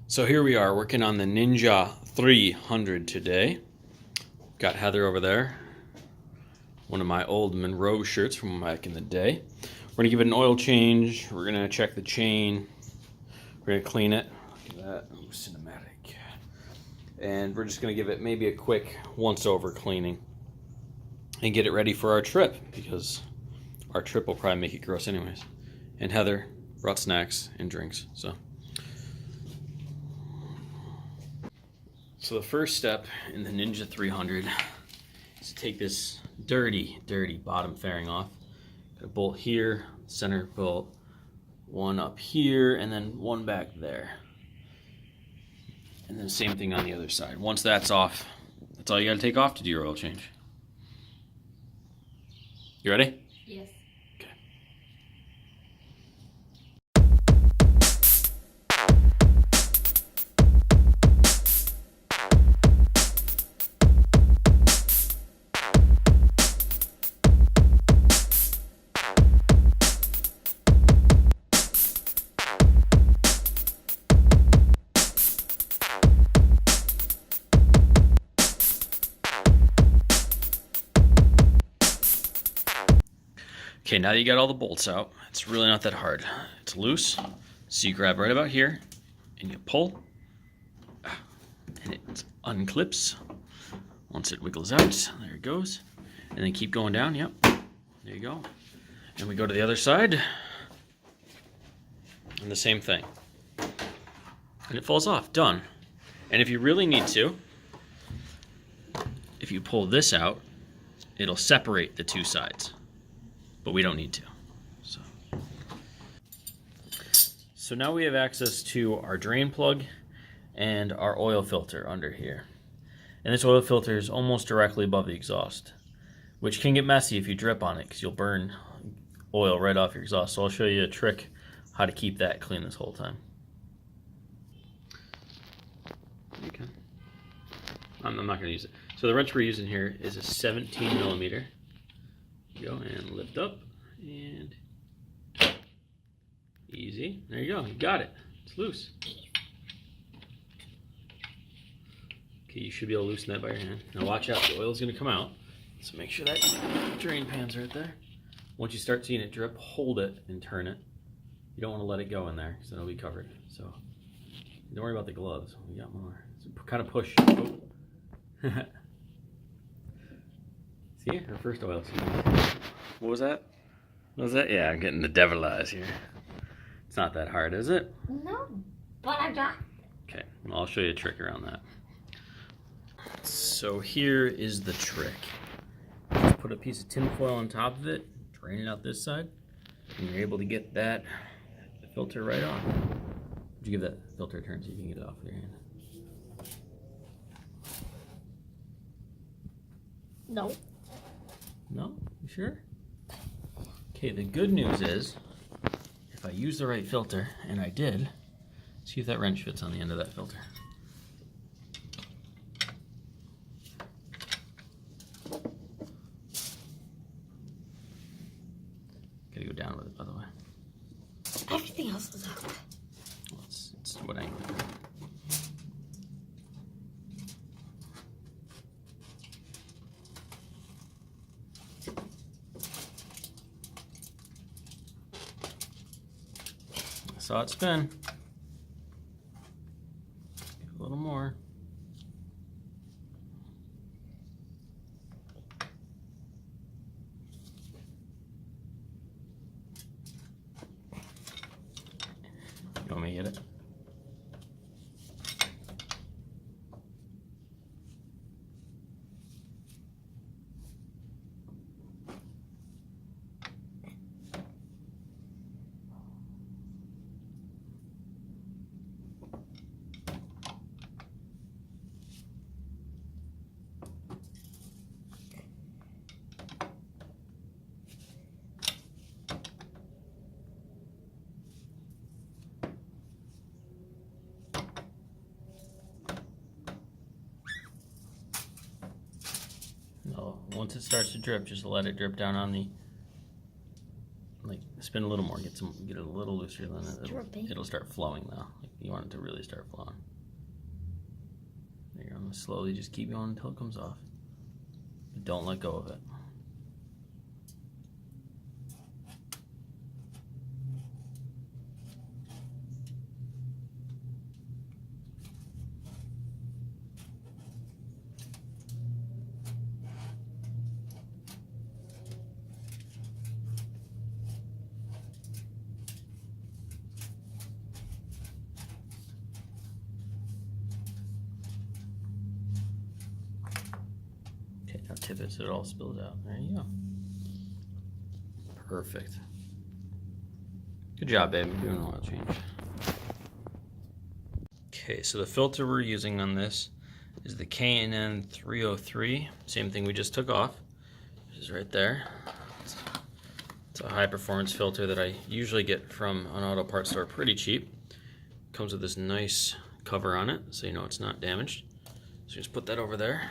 So here we are working on the Ninja 300 today. Got Heather over there. One of my old Monroe shirts from back in the day. We're gonna give it an oil change. We're gonna check the chain. We're gonna clean it. Look at that. Ooh, cinematic. And we're just gonna give it maybe a quick once-over cleaning and get it ready for our trip, because our trip will probably make it gross anyways. And Heather brought snacks and drinks, so. So the first step in the Ninja 300 is to take this dirty bottom fairing off. Got a bolt here, center bolt, one up here, and then one back there. And then same thing on the other side. Once that's off, that's all you gotta take off to do your oil change. You ready? Yes. Okay. Okay, now that you got all the bolts out, it's really not that hard. It's loose, so you grab right about here, and you pull, and it unclips. Once it wiggles out, there it goes. And then keep going down, yep, there you go. And we go to the other side, and the same thing. And it falls off, done. And if you really need to, if you pull this out, it'll separate the two sides. But we don't need to. So now we have access to our drain plug and our oil filter under here. And this oil filter is almost directly above the exhaust, which can get messy if you drip on it, because you'll burn oil right off your exhaust. So I'll show you a trick how to keep that clean this whole time. You can. I'm not going to use it. So the wrench we're using here is a 17 millimeter. Go and lift up, and easy. There you go. You got it. It's loose. Okay, you should be able to loosen that by your hand. Now watch out. The oil's going to come out. So make sure that drain pan's right there. Once you start seeing it drip, hold it and turn it. You don't want to let it go in there, because then it'll be covered. So don't worry about the gloves. We got more. So kind of push. Oh. See, our first oil change. What was that? What was that? Yeah, I'm getting the devil eyes here. It's not that hard, is it? No, but I got. Okay, well, I'll show you a trick around that. So here is the trick. Just put a piece of tin foil on top of it, drain it out this side, and you're able to get that filter right off. Would you give that filter a turn so you can get it off with your hand? No. No? You sure? Okay, the good news is, if I use the right filter, and I did, see if that wrench fits on the end of that filter. Gotta go down with it, by the way. Everything else is up. Well, it's what angle. Saw it spin. A little more. You want me to hit it? Once it starts to drip, just let it drip down on the, like, spin a little more, get it a little looser, then it'll start flowing though. Like, You want it to really start flowing. There you go. Slowly just keep going until it comes off. But don't let go of it. Okay, now tip it so it all spills out. There you go. Perfect. Good job, babe. You're doing an oil change. Okay, so the filter we're using on this is the K&N 303. Same thing we just took off. Which is right there. It's a high performance filter that I usually get from an auto parts store pretty cheap. Comes with this nice cover on it so you know it's not damaged. So just put that over there.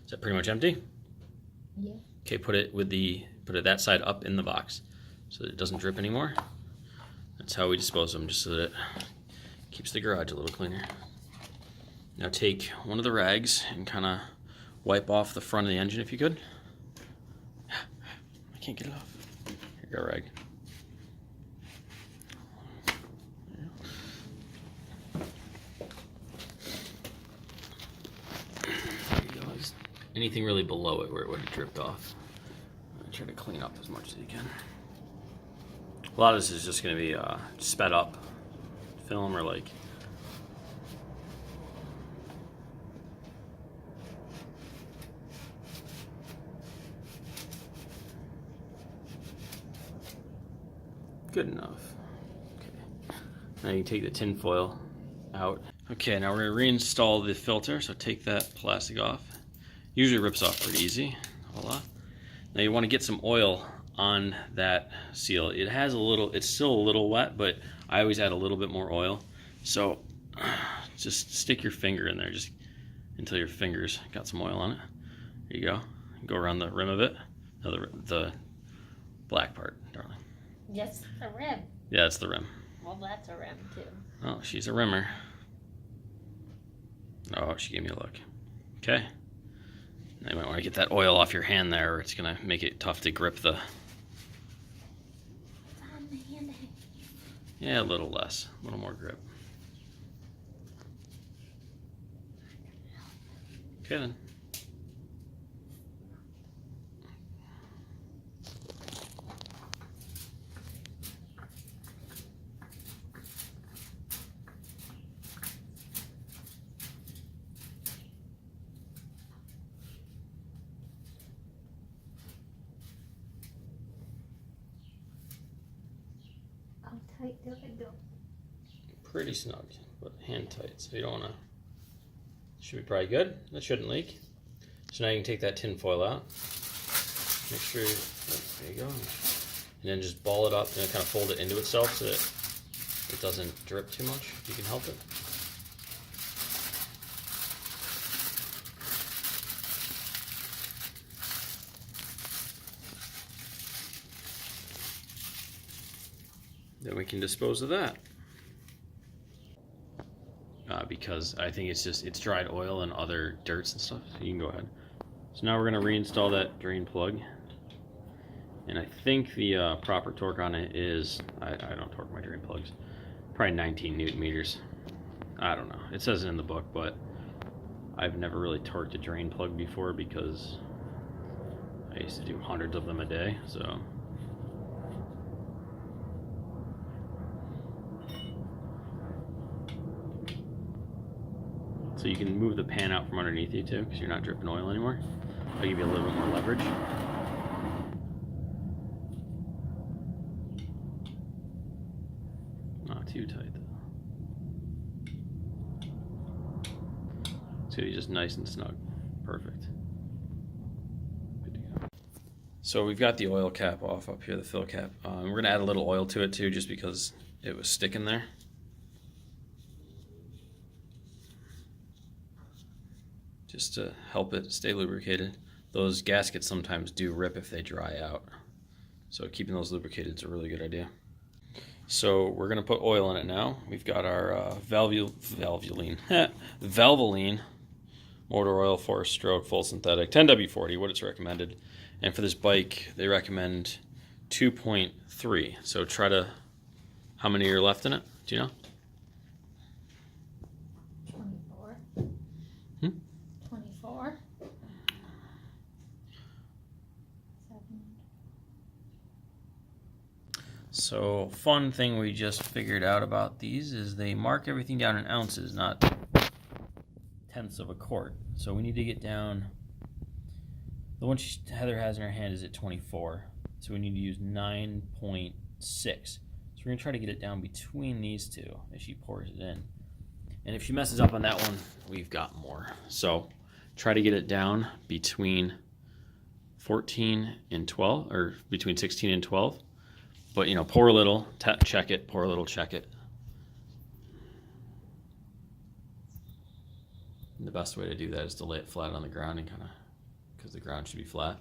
Is that pretty much empty? Yeah. Okay, put it that side up in the box so that it doesn't drip anymore. That's how we dispose of them, just so that it keeps the garage a little cleaner. Now take one of the rags and kind of wipe off the front of the engine if you could. I can't get it off. Here you go, rag. Anything really below it where it would have dripped off. Try to clean up as much as you can. A lot of this is just going to be sped up film or like good enough. Okay. Now you take the tin foil out. Okay, now we're going to reinstall the filter, so take that plastic off. Usually rips off pretty easy. Voila. Now you want to get some oil on that seal. It has a little, it's still a little wet, but I always add a little bit more oil. So just stick your finger in there just until your fingers got some oil on it. There you go. Go around the rim of it. No, the black part, darling. Yes, the rim. Yeah, it's the rim. Well, that's a rim too. Oh, she's a rimmer. Oh, she gave me a look. Okay. Now you might want to get that oil off your hand there, or it's going to make it tough to grip the... It's on the hand. Yeah, a little less. A little more grip. Okay then. How tight do I go? Pretty snug, but hand tight, so you don't want to... Should be probably good. That shouldn't leak. So now you can take that tin foil out. Make sure, there you go. And then just ball it up and kind of fold it into itself so that it doesn't drip too much, if you can help it. Then we can dispose of that. Because I think it's dried oil and other dirts and stuff, so you can go ahead. So now we're going to reinstall that drain plug. And I think the proper torque on it is, I don't torque my drain plugs, probably 19 Newton meters. I don't know. It says it in the book, but I've never really torqued a drain plug before because I used to do hundreds of them a day, so. So you can move the pan out from underneath you too, because you're not dripping oil anymore. I'll give you a little bit more leverage. Not too tight though. It's gonna be just nice and snug. Perfect. Good to go. So we've got the oil cap off up here, the fill cap. We're gonna add a little oil to it too, just because it was sticking there. Just to help it stay lubricated. Those gaskets sometimes do rip if they dry out. So keeping those lubricated is a really good idea. So we're gonna put oil in it now. We've got our Valvoline Valvoline motor oil, 4-stroke, full synthetic, 10W40, what it's recommended. And for this bike, they recommend 2.3. So try to, how many are left in it? Do you know? 24. 24. 7. So fun thing we just figured out about these is they mark everything down in ounces, not tenths of a quart. So we need to get down, the one Heather has in her hand is at 24. So we need to use 9.6. So we're gonna try to get it down between these two as she pours it in. And if she messes up on that one, we've got more. So try to get it down between 14 and 12, or between 16 and 12. But, you know, pour a little, check it, pour a little, check it. And the best way to do that is to lay it flat on the ground and kind of, because the ground should be flat.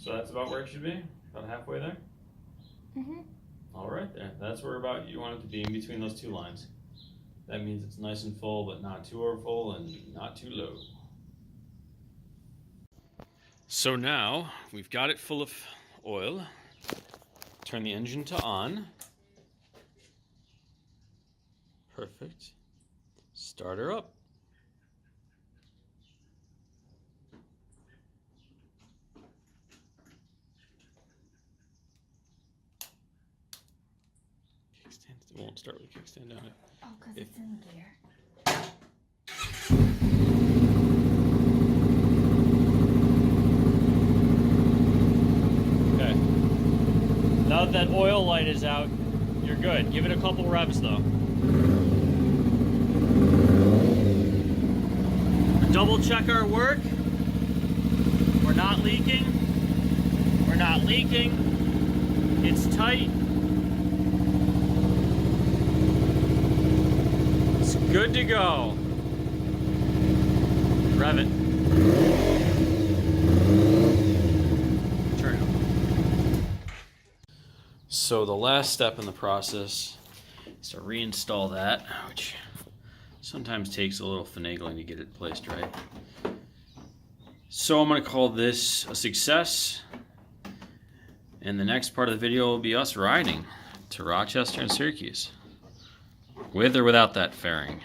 So that's about where it should be? About halfway there? Mm-hmm. All right there. That's where about you want it to be, in between those two lines. That means it's nice and full, but not too over full and not too low. So now we've got it full of oil. Turn the engine to on. Perfect. Start her up. It won't start with a kickstand on it. Oh, because it's in gear. Okay. Now that oil light is out, you're good. Give it a couple revs though. Double check our work. We're not leaking. We're not leaking. It's tight. Good to go. Rev it. Turn it. So the last step in the process is to reinstall that, which sometimes takes a little finagling to get it placed right. So I'm going to call this a success. And the next part of the video will be us riding to Rochester and Syracuse. With or without that fairing.